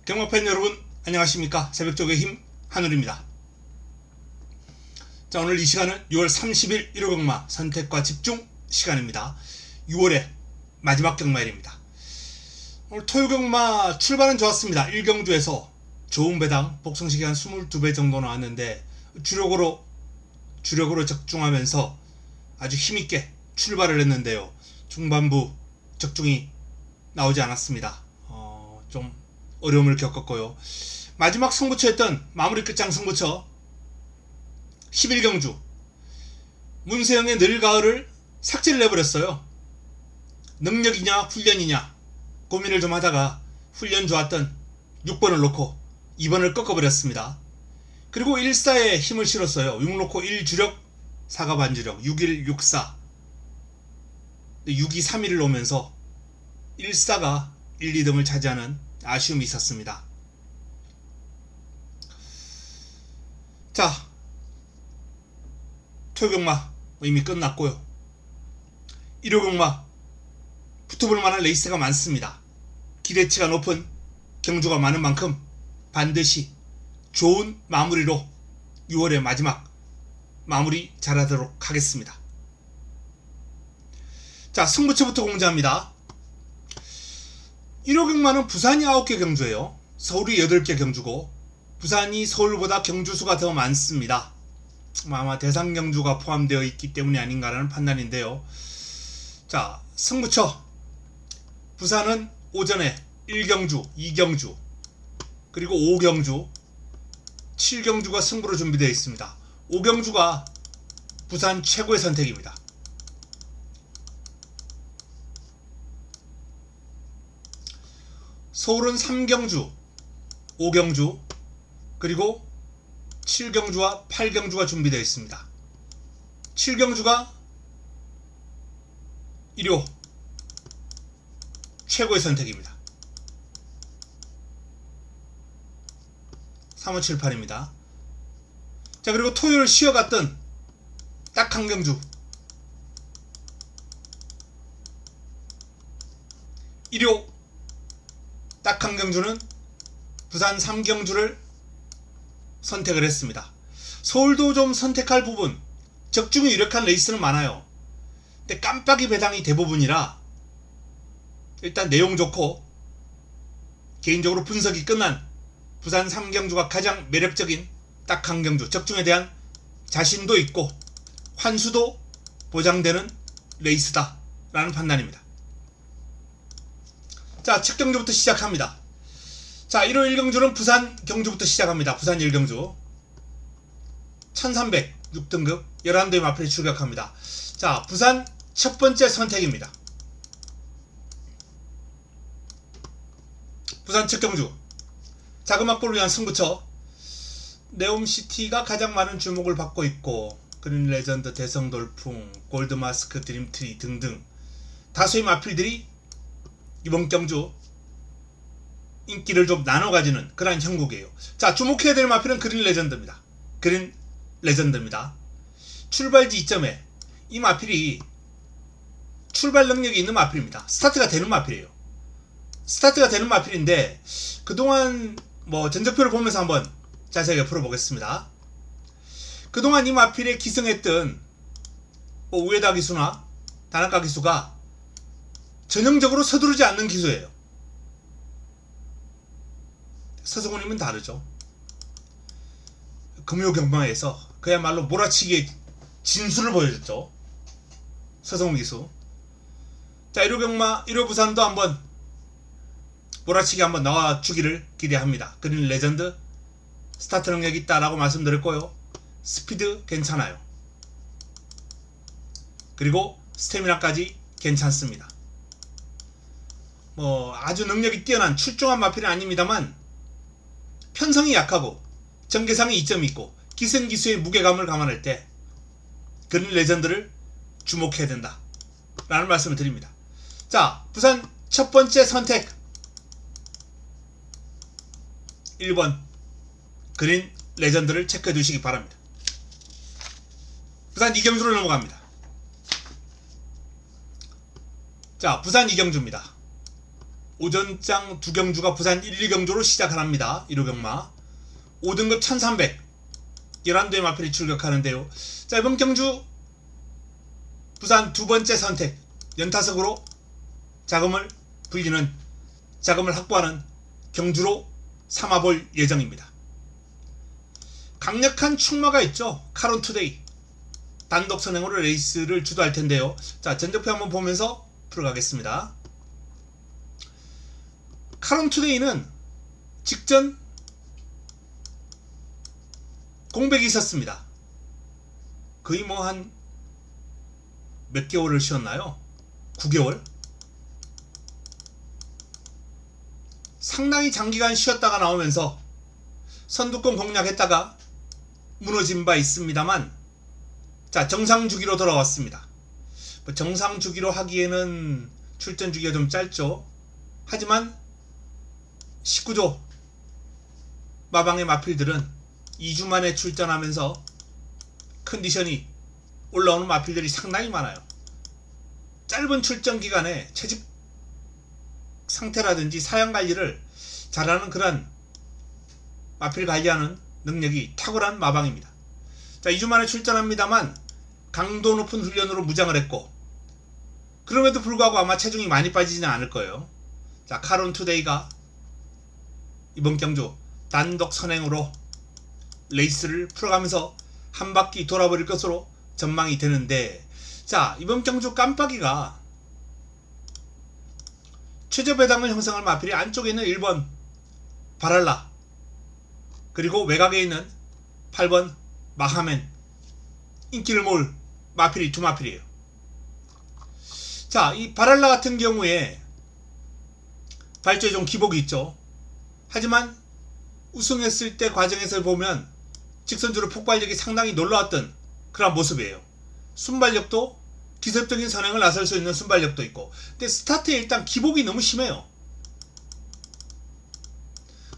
경마팬 여러분 안녕하십니까. 새벽쪽의 힘 한울입니다. 자, 오늘 이 시간은 6월 30일 1호 경마 선택과 집중 시간입니다. 6월의 마지막 경마일입니다. 오늘 토요 경마 출발은 좋았습니다. 1경주에서 좋은 배당 복성식이 한 22배 정도 나왔는데 주력으로 적중하면서 아주 힘있게 출발을 했는데요. 중반부 적중이 나오지 않았습니다. 좀 어려움을 겪었고요. 마지막 승부처였던 마무리 끝장 승부처 11경주 문세영의 늘가을을 삭제를 해버렸어요. 능력이냐 훈련이냐 고민을 좀 하다가 훈련 좋았던 6번을 놓고 2번을 꺾어버렸습니다. 그리고 1사에 힘을 실었어요. 6 놓고 1주력 4가 반주력 6일 64 6이 3일을 놓으면서 1사가 1, 2등을 차지하는 아쉬움이 있었습니다. 자, 토요경마 이미 끝났고요. 일요경마 붙어볼 만한 레이스가 많습니다. 기대치가 높은 경주가 많은 만큼 반드시 좋은 마무리로 6월의 마지막 마무리 잘하도록 하겠습니다. 자, 승부처부터 공지합니다. 1호 경마는 부산이 9개 경주예요. 서울이 8개 경주고 부산이 서울보다 경주수가 더 많습니다. 아마 대상 경주가 포함되어 있기 때문이 아닌가라는 판단인데요. 자, 승부처 부산은 오전에 1경주, 2경주 그리고 5경주 7경주가 승부로 준비되어 있습니다. 5경주가 부산 최고의 선택입니다. 서울은 3경주, 5경주, 그리고 7경주와 8경주가 준비되어 있습니다. 7경주가 일요 최고의 선택입니다. 3578입니다. 자, 그리고 토요일 쉬어갔던 딱 한 경주 일요 딱 한 경주는 부산 3경주를 선택을 했습니다. 서울도 좀 선택할 부분 적중이 유력한 레이스는 많아요. 근데 깜빡이 배당이 대부분이라 일단 내용 좋고 개인적으로 분석이 끝난 부산 3경주가 가장 매력적인 딱 한 경주 적중에 대한 자신도 있고 환수도 보장되는 레이스다 라는 판단입니다. 자, 첫 경주부터 시작합니다. 자, 1호 1경주는 부산 경주부터 시작합니다. 부산 1경주 1300 6등급 11대의 마필이 출격합니다. 자, 부산 첫 번째 선택입니다. 부산 첫 경주 자그마골을 위한 승부처 네옴시티가 가장 많은 주목을 받고 있고 그린레전드, 대성돌풍, 골드마스크, 드림트리 등등 다수의 마필들이 이번 경주 인기를 좀 나눠 가지는 그런 형국이에요. 자, 주목해야 될 마필은 그린레전드입니다. 그린레전드입니다. 출발지 이점에 이 마필이 출발 능력이 있는 마필입니다. 스타트가 되는 마필이에요. 스타트가 되는 마필인데 그동안 전적표를 보면서 한번 자세하게 풀어보겠습니다. 그동안 이 마필에 기승했던 우에다 기수나 다나카 기수가 전형적으로 서두르지 않는 기수예요. 서성훈님은 다르죠. 금요경마에서 그야말로 몰아치기의 진수를 보여줬죠. 서성훈 기수. 자, 1호 경마 1호 부산도 한번 몰아치기 한번 나와주기를 기대합니다. 그린 레전드 스타트 능력 있다라고 말씀드렸고요. 스피드 괜찮아요. 그리고 스태미나까지 괜찮습니다. 아주 능력이 뛰어난 출중한 마필은 아닙니다만 편성이 약하고 전개상에 이점이 있고 기생기수의 무게감을 감안할 때 그린 레전드를 주목해야 된다 라는 말씀을 드립니다. 자, 부산 첫 번째 선택 1번 그린 레전드를 체크해 두시기 바랍니다. 부산 2경주로 넘어갑니다. 자, 부산 2경주입니다. 오전장 두 경주가 부산 1, 2경주로 시작을 합니다. 1호 경마 5등급 1300 11대의 마필이 출격하는데요. 자, 이번 경주 부산 두 번째 선택 연타석으로 자금을 확보하는 경주로 삼아볼 예정입니다. 강력한 충마가 있죠. 카론투데이 단독 선행으로 레이스를 주도할 텐데요. 자, 전적표 한번 보면서 풀어가겠습니다. 카론투데이는 직전 공백이 있었습니다. 거의 뭐 한 몇 개월을 쉬었나요? 9개월? 상당히 장기간 쉬었다가 나오면서 선두권 공략했다가 무너진 바 있습니다만, 자, 정상 주기로 돌아왔습니다. 정상 주기로 하기에는 출전 주기가 좀 짧죠. 하지만 19조 마방의 마필들은 2주 만에 출전하면서 컨디션이 올라오는 마필들이 상당히 많아요. 짧은 출전 기간에 체직 상태라든지 사양 관리를 잘하는 그런 마필 관리하는 능력이 탁월한 마방입니다. 자, 2주 만에 출전합니다만 강도 높은 훈련으로 무장을 했고, 그럼에도 불구하고 아마 체중이 많이 빠지지는 않을 거예요. 자, 카론투데이가 이번 경주 단독 선행으로 레이스를 풀어가면서 한 바퀴 돌아버릴 것으로 전망이 되는데, 자, 이번 경주 깜빡이가 최저 배당을 형성할 마필이 안쪽에 있는 1번 바랄라, 그리고 외곽에 있는 8번 마하멘, 인기를 모을 마필이 두 마필이에요. 자, 이 바랄라 같은 경우에 발주에 좀 기복이 있죠. 하지만 우승했을 때 과정에서 보면 직선주로 폭발력이 상당히 놀라웠던 그런 모습이에요. 순발력도 기습적인 선행을 나설 수 있는 순발력도 있고, 근데 스타트에 일단 기복이 너무 심해요.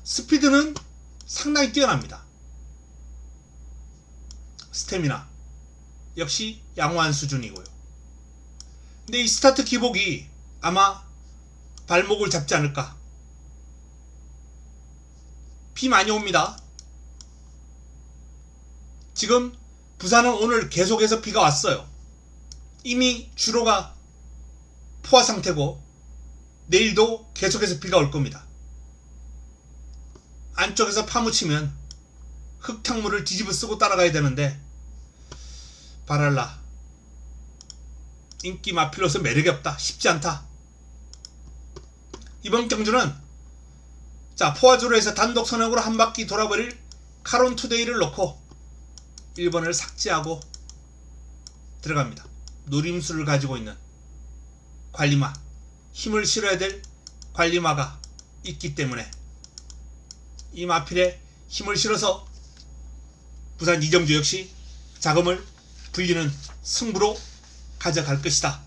스피드는 상당히 뛰어납니다. 스태미나 역시 양호한 수준이고요. 근데 이 스타트 기복이 아마 발목을 잡지 않을까. 비 많이 옵니다. 지금 부산은 오늘 계속해서 비가 왔어요. 이미 주로가 포화 상태고 내일도 계속해서 비가 올 겁니다. 안쪽에서 파묻히면 흙탕물을 뒤집어 쓰고 따라가야 되는데, 바랄라 인기 마필로서 매력이 없다, 쉽지 않다. 이번 경주는 자, 포화주로 해서 단독 선행으로 한 바퀴 돌아버릴 카론투데이를 놓고 1번을 삭제하고 들어갑니다. 노림수를 가지고 있는 관리마, 힘을 실어야 될 관리마가 있기 때문에 이 마필에 힘을 실어서 부산 이정주 역시 자금을 불리는 승부로 가져갈 것이다.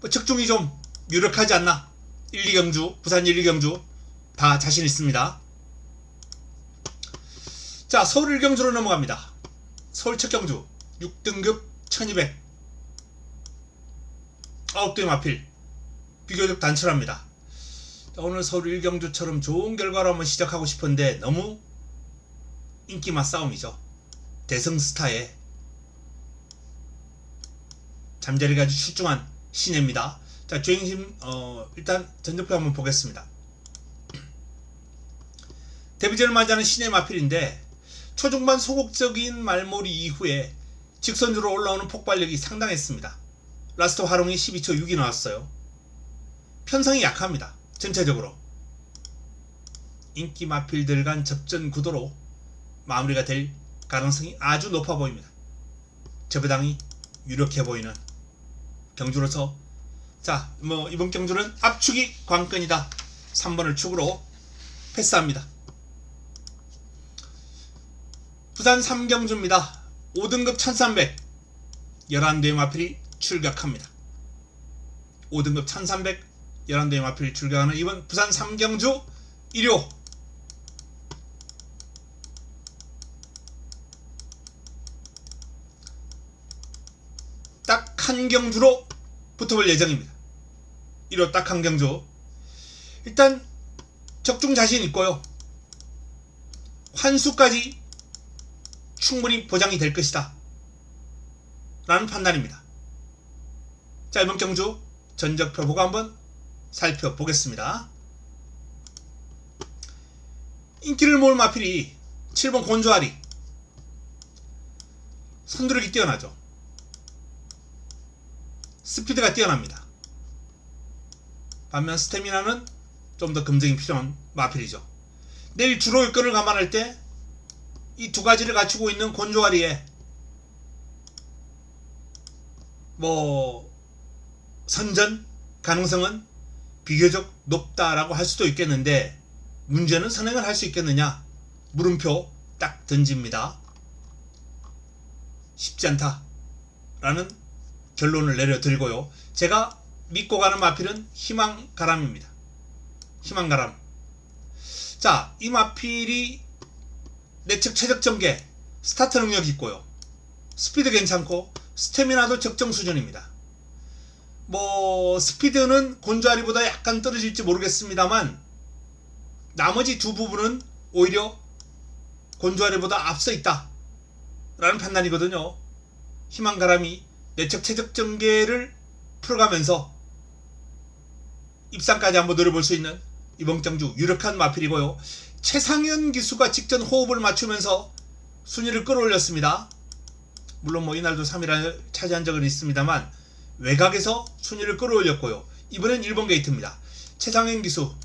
측중이 좀 유력하지 않나. 1, 2경주, 부산 1, 2경주 다 자신 있습니다. 자, 서울 1경주로 넘어갑니다. 서울 첫 경주 6등급 1200 9대의 마필 비교적 단촐합니다. 자, 오늘 서울 1경주처럼 좋은 결과로 한번 시작하고 싶은데 너무 인기맛 싸움이죠. 대성스타의 잠자리가 아주 출중한 신예입니다. 자, 주행심 일단 전적표 한번 보겠습니다. 데뷔전을 맞이하는 신예 마필인데 초중반 소극적인 말몰이 이후에 직선주로 올라오는 폭발력이 상당했습니다. 라스트 활용이 12초 6이 나왔어요. 편성이 약합니다. 전체적으로 인기 마필들 간 접전 구도로 마무리가 될 가능성이 아주 높아 보입니다. 저배당이 유력해 보이는 경주로서, 자, 뭐 이번 경주는 압축이 관건이다. 3번을 축으로 패스합니다. 부산 3경주입니다. 5등급 1300 11대의 마필이 출격합니다. 5등급 1300 11대의 마필이 출격하는 이번 부산 3경주 1호 딱 한 경주로 붙어볼 예정입니다. 1호 딱 한 경주. 일단 적중 자신 있고요. 환수까지 충분히 보장이 될 것이다 라는 판단입니다. 자, 이번 경주 전적표 보고 한번 살펴보겠습니다. 인기를 모을 마필이 7번 곤조아리. 선두력이 뛰어나죠. 스피드가 뛰어납니다. 반면 스태미나는 좀 더 검증이 필요한 마필이죠. 내일 주로 일권을 감안할 때 이 두 가지를 갖추고 있는 곤조아리에 선전 가능성은 비교적 높다라고 할 수도 있겠는데, 문제는 선행을 할 수 있겠느냐? 물음표 딱 던집니다. 쉽지 않다 라는 결론을 내려드리고요. 제가 믿고 가는 마필은 희망가람입니다. 희망가람. 자, 이 마필이 내측 최적전개, 스타트 능력이 있고요. 스피드 괜찮고 스태미나도 적정 수준입니다. 스피드는 곤조아리보다 약간 떨어질지 모르겠습니다만 나머지 두 부분은 오히려 곤조아리보다 앞서 있다 라는 판단이거든요. 희망가람이 내측 최적전개를 풀어가면서 입상까지 한번 노려볼 수 있는 이번 경주 유력한 마필이고요. 최상현 기수가 직전 호흡을 맞추면서 순위를 끌어올렸습니다. 물론 이날도 3위를 차지한 적은 있습니다만 외곽에서 순위를 끌어올렸고요. 이번엔 1번 게이트입니다. 최상현 기수,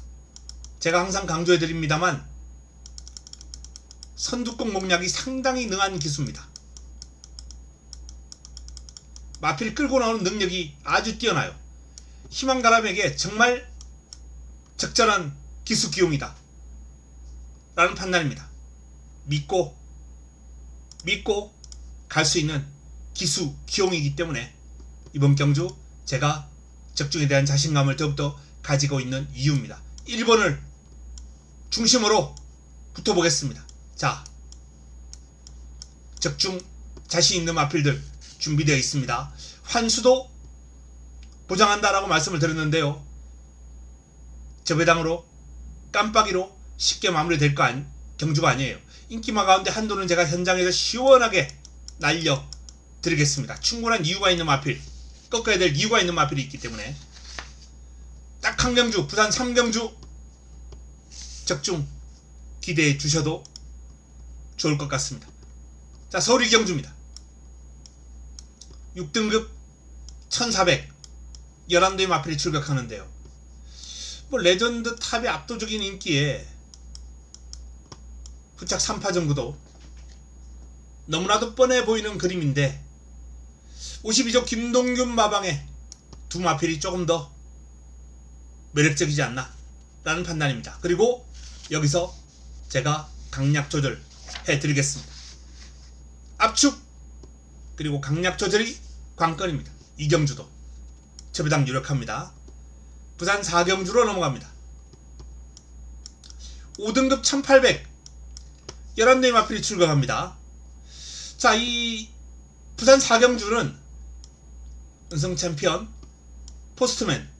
제가 항상 강조해드립니다만 선두권 공략이 상당히 능한 기수입니다. 마필 끌고 나오는 능력이 아주 뛰어나요. 희망가람에게 정말 적절한 기수 기용이다 라는 판단입니다. 믿고 갈 수 있는 기수 기용이기 때문에 이번 경주 제가 적중에 대한 자신감을 더욱더 가지고 있는 이유입니다. 1번을 중심으로 붙어보겠습니다. 자, 적중 자신 있는 마필들 준비되어 있습니다. 환수도 보장한다라고 말씀을 드렸는데요. 저배당으로 깜빡이로 쉽게 마무리될 경주가 아니에요. 인기마 가운데 한도는 제가 현장에서 시원하게 날려드리겠습니다. 충분한 이유가 있는 마필, 꺾어야 될 이유가 있는 마필이 있기 때문에 딱 한 경주, 부산 3경주 적중 기대해 주셔도 좋을 것 같습니다. 자, 서울 2경주입니다. 6등급 1400 11대의 마필이 출격하는데요. 레전드 탑의 압도적인 인기에 부착 3파 정도도 너무나도 뻔해 보이는 그림인데 52조 김동균 마방의 두 마필이 조금 더 매력적이지 않나 라는 판단입니다. 그리고 여기서 제가 강약 조절 해드리겠습니다. 압축 그리고 강약 조절이 관건입니다. 2경주도 저배당 유력합니다. 부산 4경주로 넘어갑니다. 5등급 1800 11대의 마필이 출격합니다. 자, 이 부산 4경주는 은성 챔피언, 포스트맨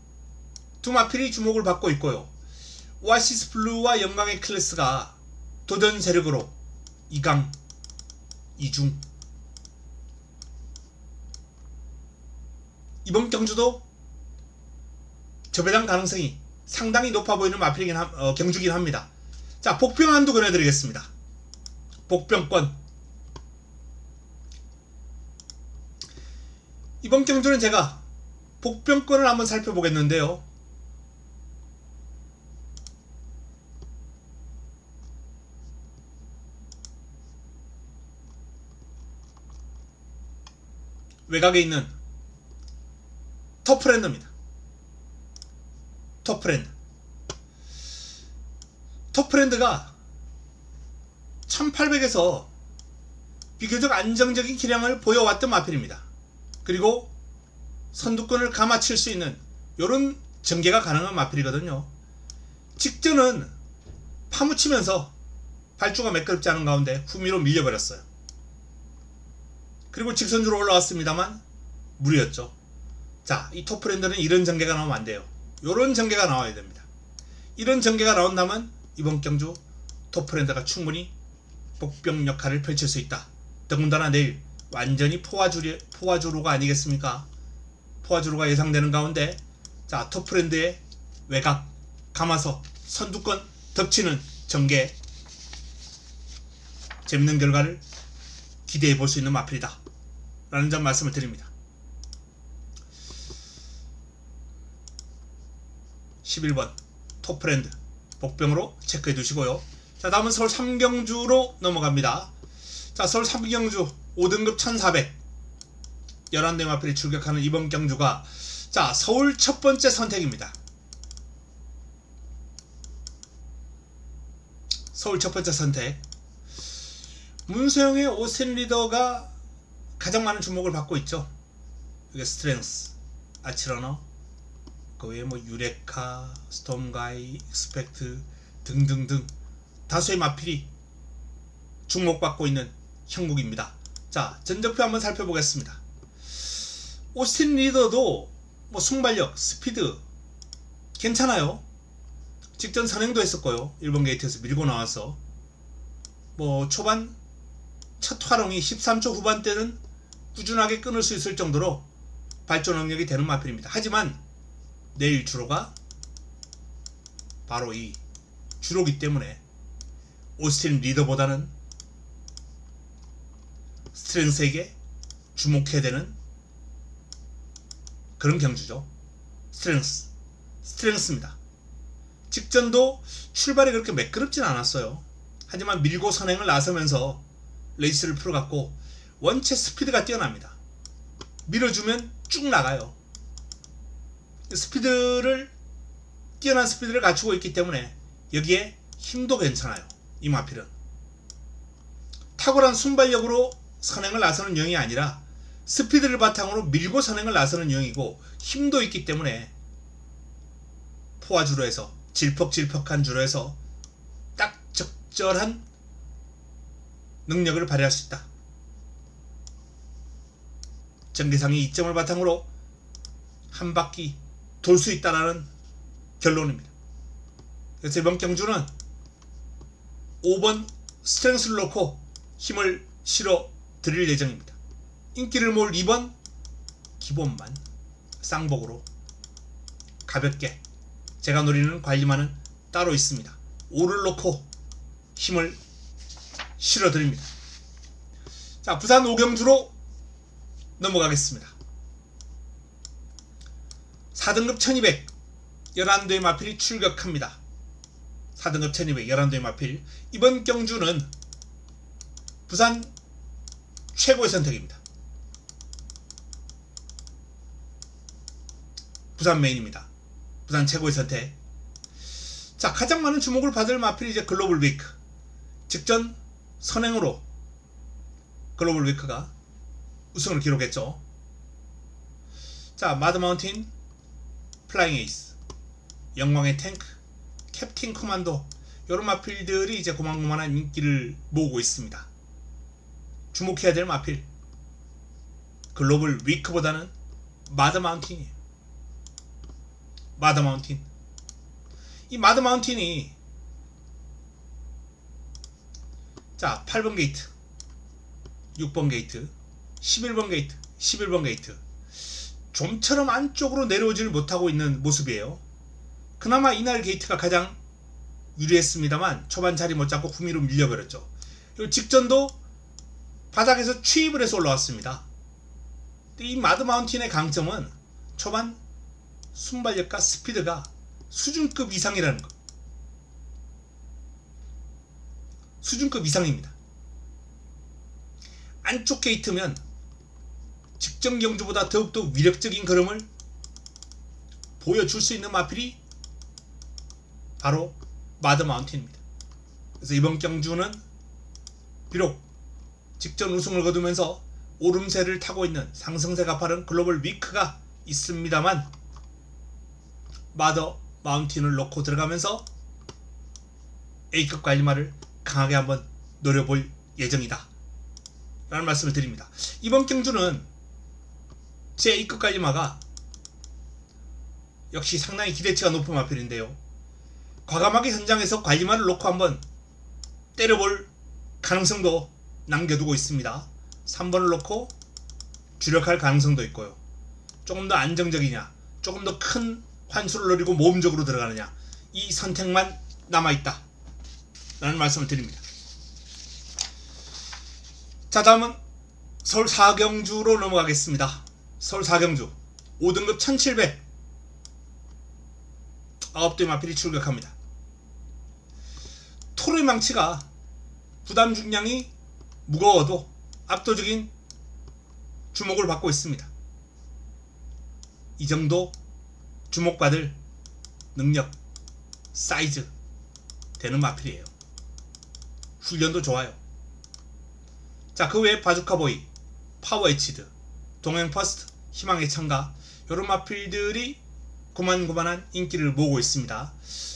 두 마필이 주목을 받고 있고요. 오아시스 블루와 영광의 클래스가 도전 세력으로 2강 2중. 이번 경주도 저배당 가능성이 상당히 높아 보이는 경주긴 합니다. 자, 복병 한두 권해드리겠습니다. 복병권. 이번 경주는 제가 복병권을 한번 살펴보겠는데요. 외곽에 있는 터프랜드입니다. 터프랜드가 1800에서 비교적 안정적인 기량을 보여왔던 마필입니다. 그리고 선두권을 가마칠 수 있는 이런 전개가 가능한 마필이거든요. 직전은 파묻히면서 발주가 매끄럽지 않은 가운데 후미로 밀려버렸어요. 그리고 직선주로 올라왔습니다만 무리였죠. 자, 이 터프랜드는 이런 전개가 나오면 안 돼요. 요런 전개가 나와야 됩니다. 이런 전개가 나온다면 이번 경주 톱프렌드가 충분히 복병 역할을 펼칠 수 있다. 더군다나 내일 완전히 포화주로가 아니겠습니까? 포화주로가 예상되는 가운데 자, 톱프렌드의 외곽 감아서 선두권 덮치는 전개, 재밌는 결과를 기대해 볼 수 있는 마필이다 라는 점 말씀을 드립니다. 11번 톱프렌드 복병으로 체크해 두시고요. 자, 다음은 서울 3경주로 넘어갑니다. 자, 서울 3경주 5등급 1400 11대 마필이 출격하는 이번 경주가 자, 서울 첫 번째 선택입니다. 서울 첫 번째 선택. 문세영의 오스틴 리더가 가장 많은 주목을 받고 있죠. 이게 스트렝스, 아치러너, 그 외에 뭐 유레카, 스톰가이, 익스펙트 등등등 다수의 마필이 주목받고 있는 형국입니다. 자, 전적표 한번 살펴보겠습니다. 오스틴 리더도 뭐 순발력, 스피드 괜찮아요. 직전 선행도 했었고요. 1번 게이트에서 밀고 나와서 뭐 초반 첫 활용이 13초 후반대는 꾸준하게 끊을 수 있을 정도로 발전 능력이 되는 마필입니다. 하지만 내일 주로가 바로 이 주로기 때문에 오스틴 리더보다는 스트렝스에게 주목해야 되는 그런 경주죠. 스트렝스입니다. 직전도 출발이 그렇게 매끄럽진 않았어요. 하지만 밀고 선행을 나서면서 레이스를 풀어갔고 원체 스피드가 뛰어납니다. 밀어주면 쭉 나가요. 뛰어난 스피드를 갖추고 있기 때문에 여기에 힘도 괜찮아요. 이 마필은 탁월한 순발력으로 선행을 나서는 유형이 아니라 스피드를 바탕으로 밀고 선행을 나서는 유형이고 힘도 있기 때문에 포화주로에서 질퍽질퍽한 주로에서 딱 적절한 능력을 발휘할 수 있다. 전개상의 이점을 바탕으로 한 바퀴 돌 수 있다라는 결론입니다. 그래서 이번 경주는 5번 스트렝스를 놓고 힘을 실어 드릴 예정입니다. 인기를 모을 2번 기본만 쌍복으로 가볍게 제가 노리는 관리만은 따로 있습니다. 5를 놓고 힘을 실어 드립니다. 자, 부산 5경주로 넘어가겠습니다. 4등급 1200 11대의 마필이 출격합니다. 4등급 1200 11대의 마필. 이번 경주는 부산 최고의 선택입니다. 부산 메인입니다. 부산 최고의 선택. 자, 가장 많은 주목을 받을 마필이 이제 글로벌 위크. 직전 선행으로 글로벌 위크가 우승을 기록했죠. 자, 마드 마운틴, 플라잉 에이스, 영광의 탱크, 캡틴 커만도 이런 마필들이 이제 고만고만한 인기를 모으고 있습니다. 주목해야 될 마필 글로벌 위크보다는 마드 마운틴이에요. 마드 마운틴. 이 마드 마운틴이 자, 8번 게이트, 6번 게이트, 11번 게이트, 11번 게이트 좀처럼 안쪽으로 내려오지를 못하고 있는 모습이에요. 그나마 이날 게이트가 가장 유리했습니다만 초반 자리 못 잡고 후미로 밀려버렸죠. 그리고 직전도 바닥에서 취입을 해서 올라왔습니다. 이 마드 마운틴의 강점은 초반 순발력과 스피드가 수준급 이상이라는 것. 수준급 이상입니다. 안쪽 게이트면 직전 경주보다 더욱더 위력적인 걸음을 보여줄 수 있는 마필이 바로 마드 마운틴입니다. 그래서 이번 경주는 비록 직전 우승을 거두면서 오름세를 타고 있는 상승세가 빠른 글로벌 위크가 있습니다만 마드 마운틴을 놓고 들어가면서 A급 관리마를 강하게 한번 노려볼 예정이다 라는 말씀을 드립니다. 이번 경주는 제 A급 관리마가 역시 상당히 기대치가 높은 마필인데요. 과감하게 현장에서 관리만을 놓고 한번 때려볼 가능성도 남겨두고 있습니다. 3번을 놓고 주력할 가능성도 있고요. 조금 더 안정적이냐, 조금 더 큰 환수를 노리고 모험적으로 들어가느냐, 이 선택만 남아있다 라는 말씀을 드립니다. 자, 다음은 서울 4경주로 넘어가겠습니다. 서울 4경주 5등급 1700 9대 마필이 출격합니다. 토르의 망치가 부담 중량이 무거워도 압도적인 주목을 받고 있습니다. 이 정도 주목받을 능력, 사이즈 되는 마필이에요. 훈련도 좋아요. 자, 그 외에 바주카보이, 파워에치드, 동행퍼스트, 희망의 창가 이런 마필들이 고만고만한 인기를 모으고 있습니다.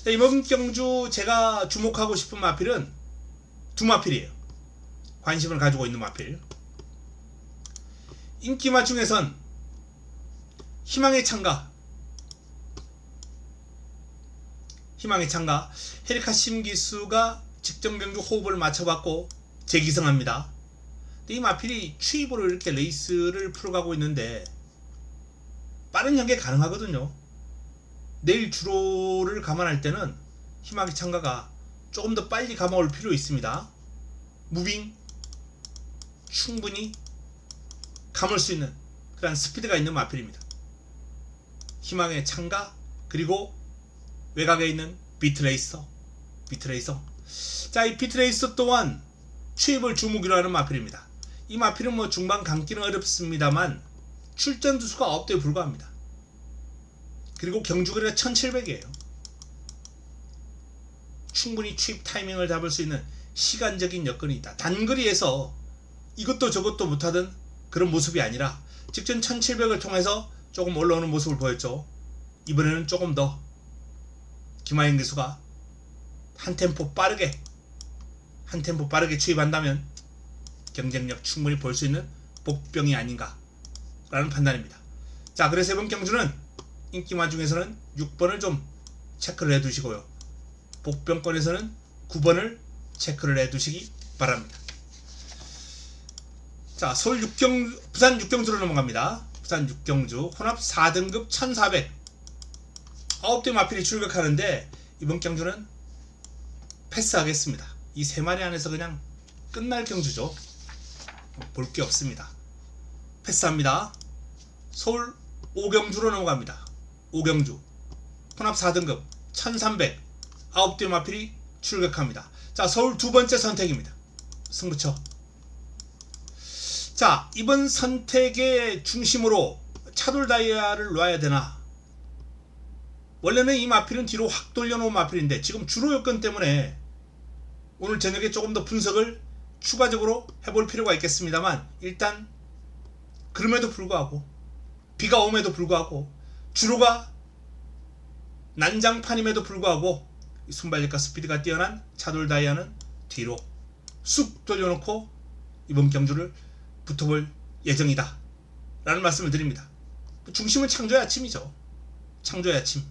이번 경주 제가 주목하고 싶은 마필은 두 마필이에요. 관심을 가지고 있는 마필. 인기마 중에선 희망의 창가 헤리카심 기수가 직전 경주 호흡을 맞춰봤고 재기승합니다. 이 마필이 추입으로 이렇게 레이스를 풀어가고 있는데 빠른 연계 가능하거든요. 내일 주로를 감안할 때는 희망의 창가가 조금 더 빨리 감아올 필요 있습니다. 무빙 충분히 감을 수 있는 그런 스피드가 있는 마필입니다. 희망의 창가, 그리고 외곽에 있는 비트레이서. 자, 이 비트레이서 또한 추입을 주무기로 하는 마필입니다. 이 마필은 뭐 중반 감기는 어렵습니다만 출전 두수가 9대에 불과합니다. 그리고 경주거리가 1700이에요. 충분히 추입 타이밍을 잡을 수 있는 시간적인 여건이 있다. 단거리에서 이것도 저것도 못하던 그런 모습이 아니라 직전 1700을 통해서 조금 올라오는 모습을 보였죠. 이번에는 조금 더 김하영 기수가 한 템포 빠르게 추입한다면 경쟁력 충분히 볼 수 있는 복병이 아닌가 라는 판단입니다. 자, 그래서 이번 경주는 인기마 중에서는 6번을 좀 체크를 해두시고요. 복병권에서는 9번을 체크를 해두시기 바랍니다. 자, 부산 6경주로 넘어갑니다. 부산 6경주 혼합 4등급 1400 9대 마필이 출격하는데 이번 경주는 패스하겠습니다. 이 3마리 안에서 그냥 끝날 경주죠. 볼 게 없습니다. 패스합니다. 서울 5경주로 넘어갑니다. 5경주 혼합 4등급 1300 9대 마필이 출격합니다. 자, 서울 두 번째 선택입니다. 승부처. 자, 이번 선택의 중심으로 차돌 다이아를 놔야 되나? 원래는 이 마필은 뒤로 확 돌려놓은 마필인데 지금 주로 여건 때문에 오늘 저녁에 조금 더 분석을 추가적으로 해볼 필요가 있겠습니다만, 일단 그럼에도 불구하고 비가 옴에도 불구하고 주로가 난장판임에도 불구하고 순발력과 스피드가 뛰어난 차돌 다이아는 뒤로 쑥 돌려놓고 이번 경주를 붙어볼 예정이다 라는 말씀을 드립니다. 중심은 창조의 아침이죠. 창조의 아침.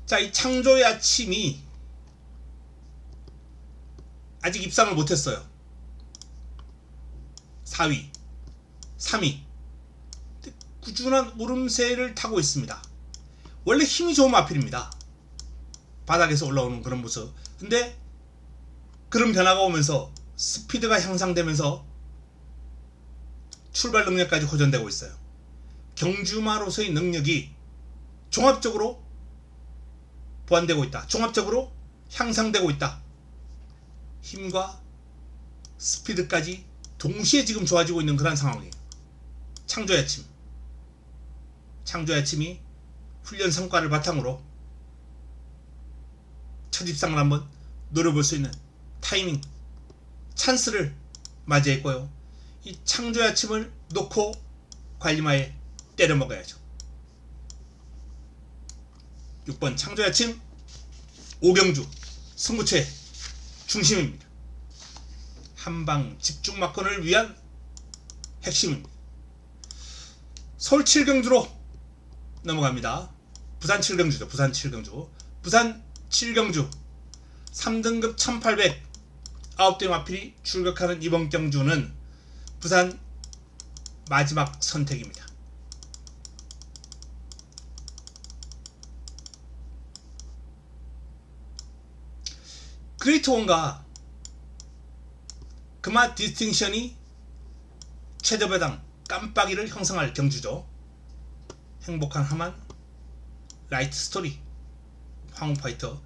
자, 이 창조의 아침이 아직 입상을 못했어요. 4위 3위 꾸준한 오름세를 타고 있습니다. 원래 힘이 좋은 마필입니다. 바닥에서 올라오는 그런 모습. 근데 그런 변화가 오면서 스피드가 향상되면서 출발 능력까지 호전되고 있어요. 경주마로서의 능력이 종합적으로 보완되고 있다. 종합적으로 향상되고 있다. 힘과 스피드까지 동시에 지금 좋아지고 있는 그런 상황이에요. 창조의 아침. 창조의 아침이 훈련 성과를 바탕으로 첫 입상을 한번 노려볼 수 있는 타이밍, 찬스를 맞이했고요. 이 창조의 아침을 놓고 관리마에 때려 먹어야죠. 6번 창조의 아침 5경주 승부처의 중심입니다. 한방 집중 막건을 위한 핵심입니다. 서울 7경주로 넘어갑니다. 부산 7경주죠. 부산 7경주. 부산 7경주 3등급 1800 9대 마필이 출격하는 이번 경주는 부산 마지막 선택입니다. 그레이트 원과 금화 디스팅션이 최저배당 깜빡이를 형성할 경주죠. 행복한 하만, 라이트 스토리, 황후파이터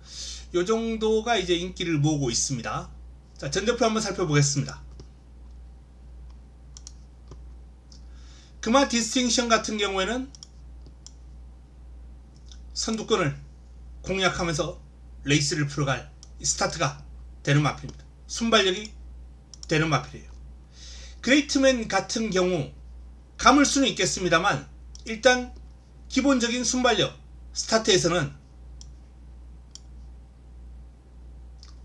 요 정도가 이제 인기를 모으고 있습니다. 자, 전적표 한번 살펴보겠습니다. 금화 디스팅션 같은 경우에는 선두권을 공략하면서 레이스를 풀어갈 스타트가 되는 마필입니다. 순발력이 되는 마필이에요. 그레이트맨 같은 경우 감을 수는 있겠습니다만 일단 기본적인 순발력 스타트에서는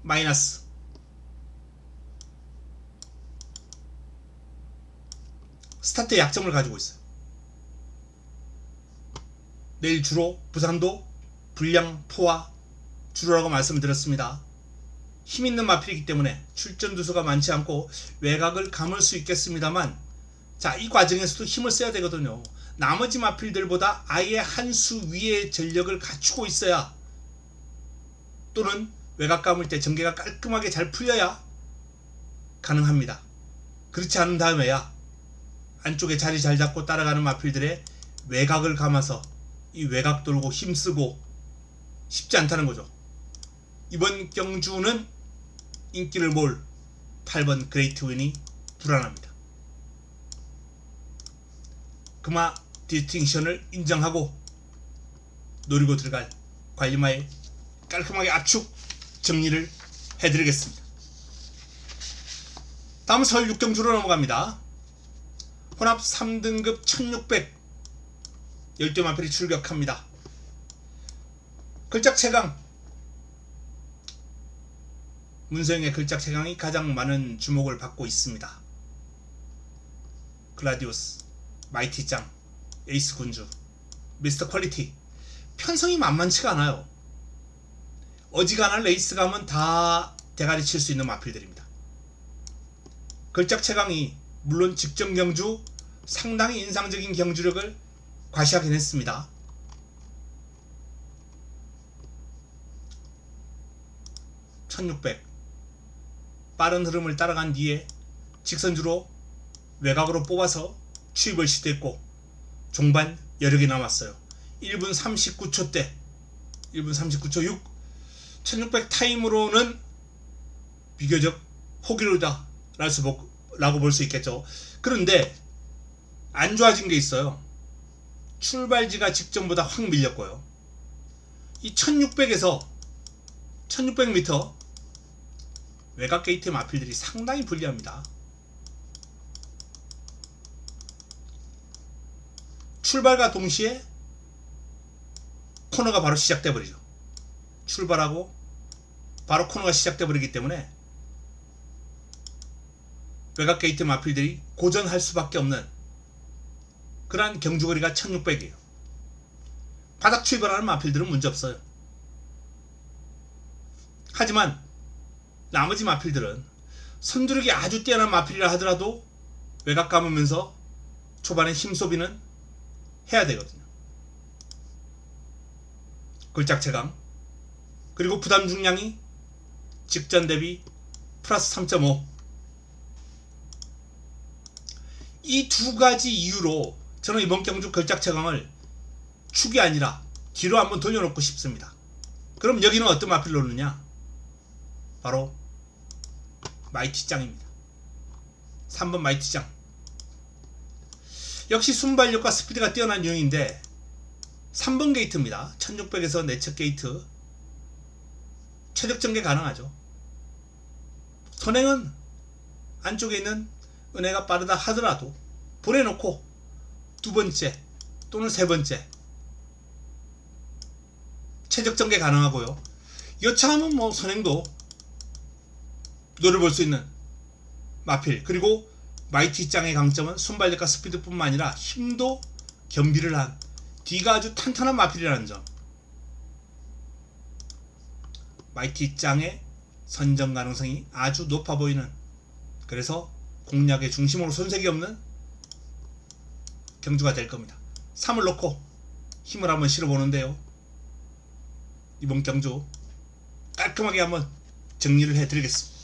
마이너스 스타트의 약점을 가지고 있어요. 내일 주로 부산도 불량 포화 주로라고 말씀드렸습니다. 힘있는 마필이기 때문에 출전 두수가 많지 않고 외곽을 감을 수 있겠습니다만 자, 이 과정에서도 힘을 써야 되거든요. 나머지 마필들보다 아예 한 수 위의 전력을 갖추고 있어야 또는 외곽 감을 때 전개가 깔끔하게 잘 풀려야 가능합니다. 그렇지 않은 다음에야 안쪽에 자리 잘 잡고 따라가는 마필들의 외곽을 감아서 이 외곽 돌고 힘쓰고 쉽지 않다는 거죠. 이번 경주는 인기를 모을 8번 그레이트 윈이 불안합니다. 금화 디스팅션을 인정하고 노리고 들어갈 관리마에 깔끔하게 압축 정리를 해드리겠습니다. 다음 서울 6경주로 넘어갑니다. 혼합 3등급 1600 10대 마필이 출격합니다. 걸작 최강 문서영의 걸작 최강이 가장 많은 주목을 받고 있습니다. 글라디우스, 마이티짱, 에이스 군주, 미스터 퀄리티 편성이 만만치가 않아요. 어지간한 레이스 가면 다 대가리 칠 수 있는 마필들입니다. 걸작 최강이 물론 직전 경주 상당히 인상적인 경주력을 과시하긴 했습니다. (1600) 빠른 흐름을 따라간 뒤에 직선주로 외곽으로 뽑아서 추입을 시도했고 종반 여력이 남았어요. 1분 39초대 1분 39초 6 1600 타임으로는 비교적 호기로다 라고 볼 수 있겠죠. 그런데 안 좋아진 게 있어요. 출발지가 직전보다 확 밀렸고요. 이 1600에서 1600m 외곽 게이트 마필들이 상당히 불리합니다. 출발과 동시에 코너가 바로 시작돼 버리죠. 출발하고 바로 코너가 시작돼 버리기 때문에 외곽 게이트 마필들이 고전할 수밖에 없는 그러한 경주거리가 1600이에요. 바닥 출발하는 마필들은 문제없어요. 하지만 나머지 마필들은 선두력이 아주 뛰어난 마필이라 하더라도 외곽 감으면서 초반에 힘 소비는 해야 되거든요. 걸작 최강 그리고 부담 중량이 직전 대비 플러스 3.5 이 두 가지 이유로 저는 이번 경주 걸작 최강을 축이 아니라 뒤로 한번 돌려놓고 싶습니다. 그럼 여기는 어떤 마필로 오느냐? 바로 마이티짱입니다. 3번 마이티짱 역시 순발력과 스피드가 뛰어난 유형인데 3번 게이트입니다. 1600에서 내측 게이트 최적 전개 가능하죠. 선행은 안쪽에 있는 은혜가 빠르다 하더라도 보내놓고 두 번째 또는 세 번째 최적 전개 가능하고요. 여차하면 뭐 선행도 노려볼 수 있는 마필. 그리고 마이티짱의 강점은 순발력과 스피드뿐만 아니라 힘도 겸비를 한 뒤가 아주 탄탄한 마필이라는 점. 마이티 짱의 선정 가능성이 아주 높아 보이는, 그래서 공략의 중심으로 손색이 없는 경주가 될 겁니다. 3을 놓고 힘을 한번 실어보는데요. 이번 경주 깔끔하게 한번 정리를 해드리겠습니다.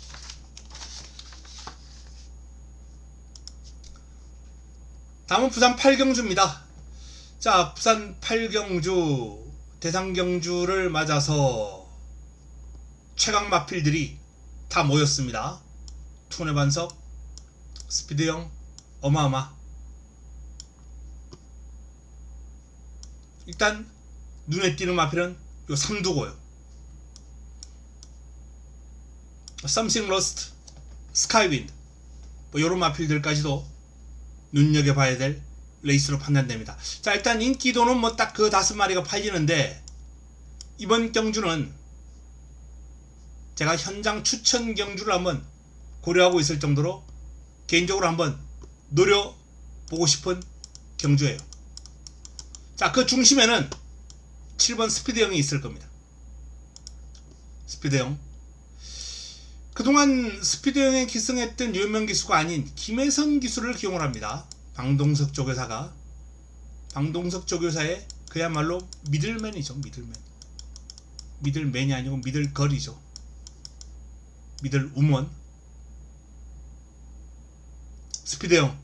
다음은 부산 8경주입니다. 자, 부산 8경주 대상경주를 맞아서 최강 마필들이 다 모였습니다. 투혼의 반석, 스피드형, 어마어마. 일단 눈에 띄는 마필은 요 3두고요. Something Lost, Skywind, 뭐 요런 마필들까지도 눈여겨봐야 될 레이스로 판단됩니다. 자, 일단 인기도는 뭐 딱 그 5마리가 팔리는데, 이번 경주는 제가 현장 추천 경주를 한번 고려하고 있을 정도로 개인적으로 한번 노려보고 싶은 경주예요. 자, 그 중심에는 7번 스피드형이 있을 겁니다. 스피드형. 그동안 스피드형에 기승했던 유명 기수가 아닌 김혜선 기수를 기용을 합니다. 방동석 조교사가. 방동석 조교사의 그야말로 미들맨이죠. 미들맨. 미들맨이 아니고 미들걸이죠. 미들우먼. 스피드형.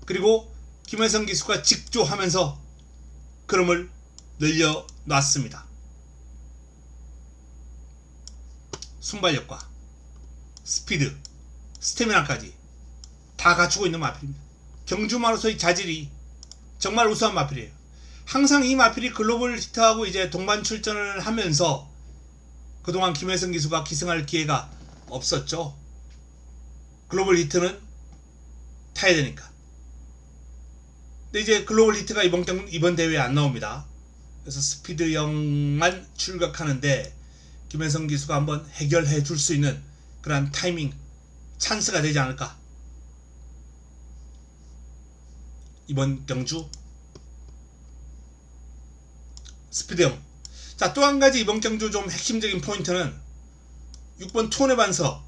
그리고 김혜선 기수가 직조하면서 그럼을 늘려놨습니다. 순발력과 스피드, 스태미나까지 다 갖추고 있는 마필입니다. 경주마로서의 자질이 정말 우수한 마필이에요. 항상 이 마필이 글로벌 히트하고 이제 동반 출전을 하면서 그동안 김혜성 기수가 기승할 기회가 없었죠. 글로벌 히트는 타야 되니까. 근데 이제 글로벌 히트가 이번 대회에 안 나옵니다. 그래서 스피드형만 출격하는데 김혜성 기수가 한번 해결해 줄 수 있는 그런 타이밍, 찬스가 되지 않을까. 이번 경주 스피드형. 자, 또 한 가지 이번 경주 좀 핵심적인 포인트는 6번 투혼의 반석.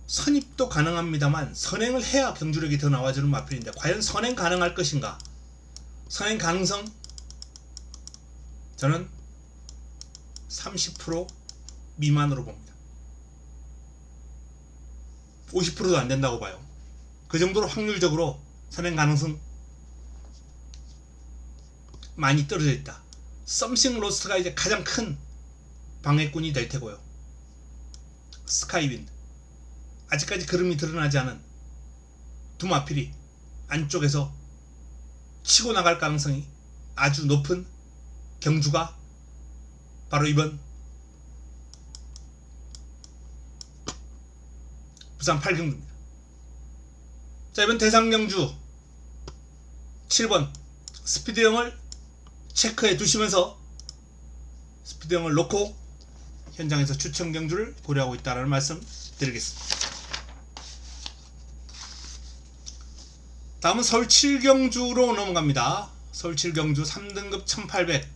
선입도 가능합니다만 선행을 해야 경주력이 더 나와주는 마필인데, 과연 선행 가능할 것인가? 선행 가능성 저는 30% 미만으로 봅니다. 50%도 안 된다고 봐요. 그 정도로 확률적으로 선행 가능성 많이 떨어져 있다. 썸씽 로스트가 이제 가장 큰 방해꾼이 될 테고요. 스카이윈드. 아직까지 그름이 드러나지 않은 두 마필이 안쪽에서 치고 나갈 가능성이 아주 높은 경주가 바로 이번 부산 8경주입니다. 자, 이번 대상경주 7번 스피드형을 체크해 두시면서 스피드형을 놓고 현장에서 추천 경주를 고려하고 있다는 말씀 드리겠습니다. 다음은 서울 7경주로 넘어갑니다. 서울 7경주 3등급 1800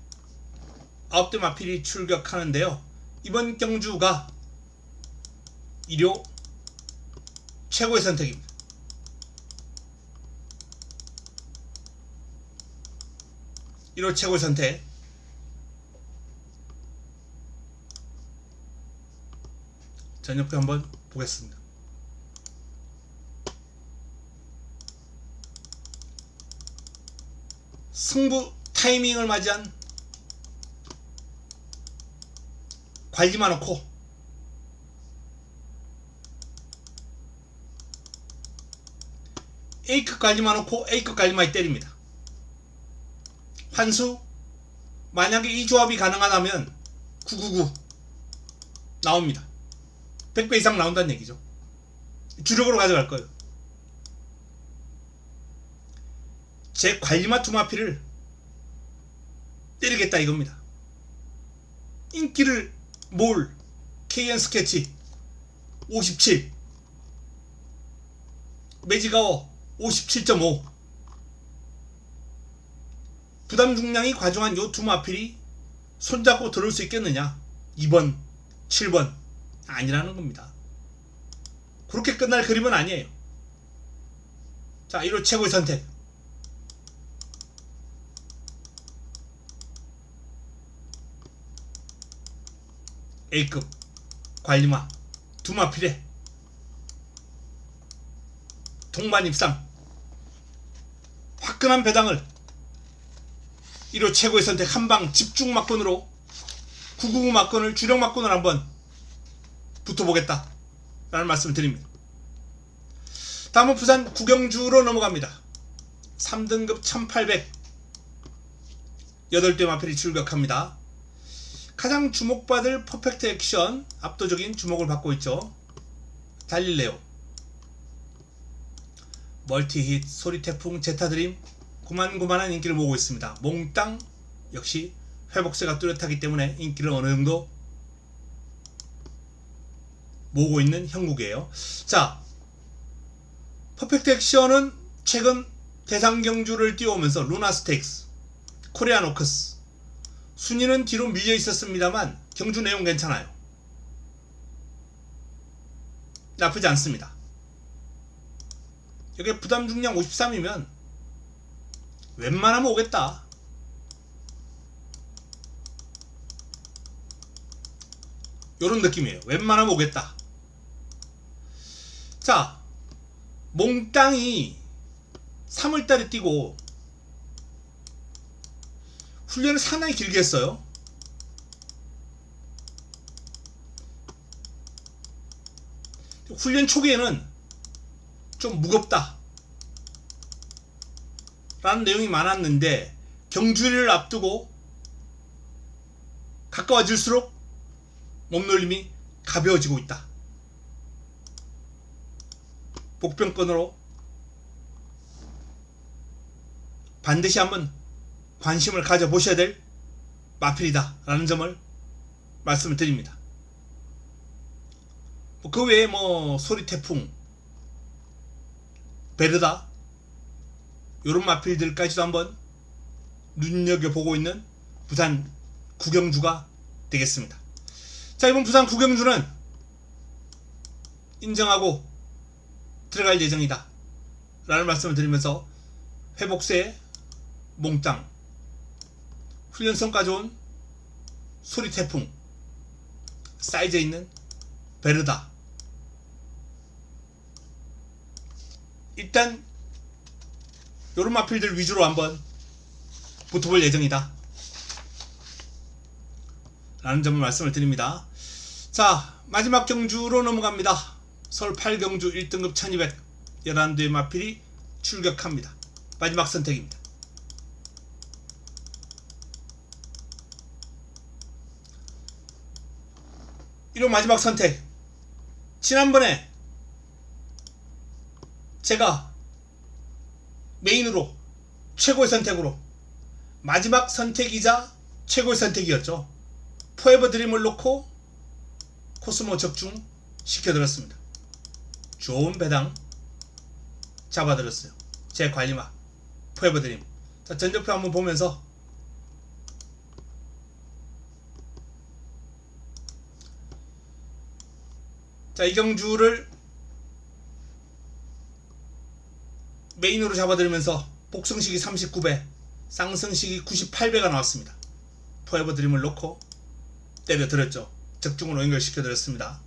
9대 마필이 출격하는데요. 이번 경주가 1호 최고의 선택입니다. (1호) 최고의 선택. 전역표 한번 보겠습니다. 승부 타이밍을 맞이한 관리만 놓고 A급 관리만 놓고 A급 관리만 때립니다. 환수 만약에 이 조합이 가능하다면 999 나옵니다. 100배 이상 나온다는 얘기죠. 주력으로 가져갈 거예요. 제 관리마 투마피를 때리겠다 이겁니다. 인기를 몰 KN 스케치 57 매지가워 57.5. 부담 중량이 과중한 요 두 마필이 손잡고 들어올 수 있겠느냐? 2번, 7번 아니라는 겁니다. 그렇게 끝날 그림은 아니에요. 자, 1호 최고의 선택. A급 관리마 두 마필에 동반 입상. 화끈한 배당을 1호 최고의 선택 한방 집중 막건으로 999 막건을 주력 막건을 한번 붙어보겠다 라는 말씀을 드립니다. 다음은 부산 구경주로 넘어갑니다. 3등급 1800 8대 마필이 출격합니다. 가장 주목받을 퍼펙트 액션, 압도적인 주목을 받고 있죠. 달릴레오, 멀티힛, 소리태풍, 제타드림 고만고만한 인기를 모으고 있습니다. 몽땅 역시 회복세가 뚜렷하기 때문에 인기를 어느정도 모으고 있는 형국이에요. 자, 퍼펙트 액션은 최근 대상 경주를 띄워오면서 루나스테이크스, 코리아노크스 순위는 뒤로 밀려 있었습니다만 경주 내용 괜찮아요. 나쁘지 않습니다. 여기에 부담 중량 53이면 웬만하면 오겠다. 요런 느낌이에요. 웬만하면 오겠다. 자, 몽땅이 3월달에 뛰고 훈련을 상당히 길게 했어요. 훈련 초기에는 좀 무겁다 라는 내용이 많았는데 경주를 앞두고 가까워질수록 몸놀림이 가벼워지고 있다. 복병권으로 반드시 한번 관심을 가져보셔야 될 마필이다 라는 점을 말씀을 드립니다. 그 외에 소리태풍, 베르다 요런 마필들까지도 한번 눈여겨보고 있는 부산 구경주가 되겠습니다. 자, 이번 부산 구경주는 인정하고 들어갈 예정이다 라는 말씀을 드리면서 회복세 몽땅, 훈련 성과 좋은 소리태풍, 사이즈에 있는 베르다, 일단 요런 마필들 위주로 한번 붙어볼 예정이다 라는 점을 말씀을 드립니다. 자, 마지막 경주로 넘어갑니다. 서울 8경주 1등급 1200 11대의 마필이 출격합니다. 마지막 선택입니다. 이런 마지막 선택, 지난번에 제가 메인으로 최고의 선택으로 마지막 선택이자 최고의 선택이었죠. 포에버 드림을 놓고 코스모 적중 시켜드렸습니다. 좋은 배당 잡아드렸어요. 제 관리마 포에버 드림. 자, 전적표 한번 보면서 자, 이 경주를 메인으로 잡아드리면서 복승식이 39배, 쌍승식이 98배가 나왔습니다. 포에버 드림을 놓고 때려드렸죠. 적중으로 연결시켜드렸습니다.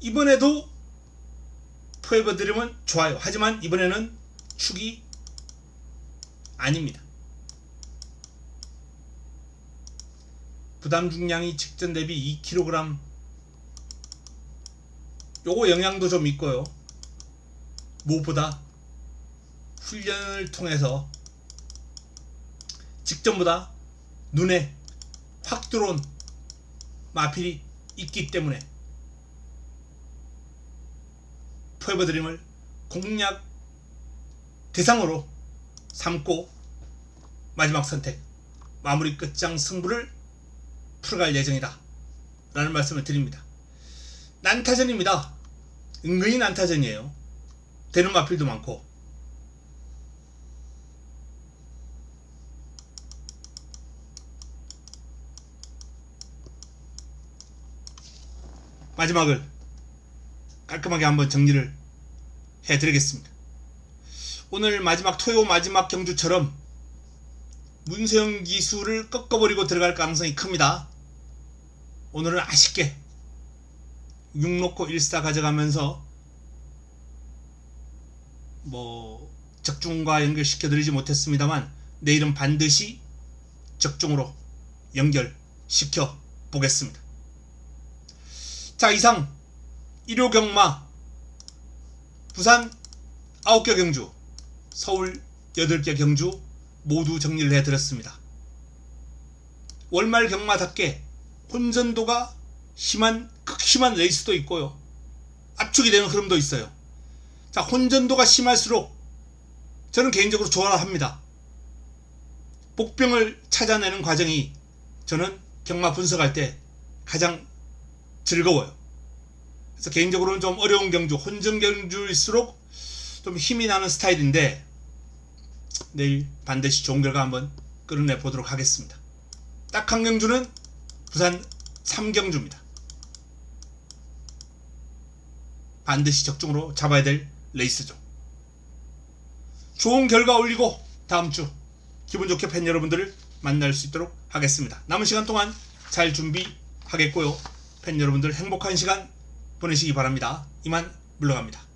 이번에도 포에버 드림은 좋아요. 하지만 이번에는 축이 아닙니다. 부담 중량이 직전 대비 2kg, 요거 영향도 좀 있고요. 무엇보다 훈련을 통해서 직전보다 눈에 확 들어온 마필이 있기 때문에 포에버 드림을 공략 대상으로 삼고 마지막 선택, 마무리 끝장 승부를 풀어갈 예정이다 라는 말씀을 드립니다. 난타전입니다. 은근히 난타전이에요. 되는 마필도 많고. 마지막을 깔끔하게 한번 정리를 해드리겠습니다. 오늘 마지막 토요 마지막 경주처럼 문세영 기수를 꺾어버리고 들어갈 가능성이 큽니다. 오늘은 아쉽게 6놓고 1사 가져가면서 적중과 연결시켜드리지 못했습니다만 내일은 반드시 적중으로 연결시켜 보겠습니다. 자, 이상 일요경마 부산 9개 경주, 서울 8개 경주 모두 정리를 해드렸습니다. 월말 경마답게 혼전도가 극심한 레이스도 있고요. 압축이 되는 흐름도 있어요. 자, 혼전도가 심할수록 저는 개인적으로 좋아합니다. 복병을 찾아내는 과정이 저는 경마 분석할 때 가장 즐거워요. 그래서 개인적으로는 좀 어려운 경주, 혼전 경주일수록 좀 힘이 나는 스타일인데 내일 반드시 좋은 결과 한번 끌어내 보도록 하겠습니다. 딱한 경주는 부산 3경주입니다. 반드시 적중으로 잡아야 될 레이스죠. 좋은 결과 올리고 다음주 기분 좋게 팬 여러분들을 만날 수 있도록 하겠습니다. 남은 시간 동안 잘 준비하겠고요. 팬 여러분들 행복한 시간 보내시기 바랍니다. 이만 물러갑니다.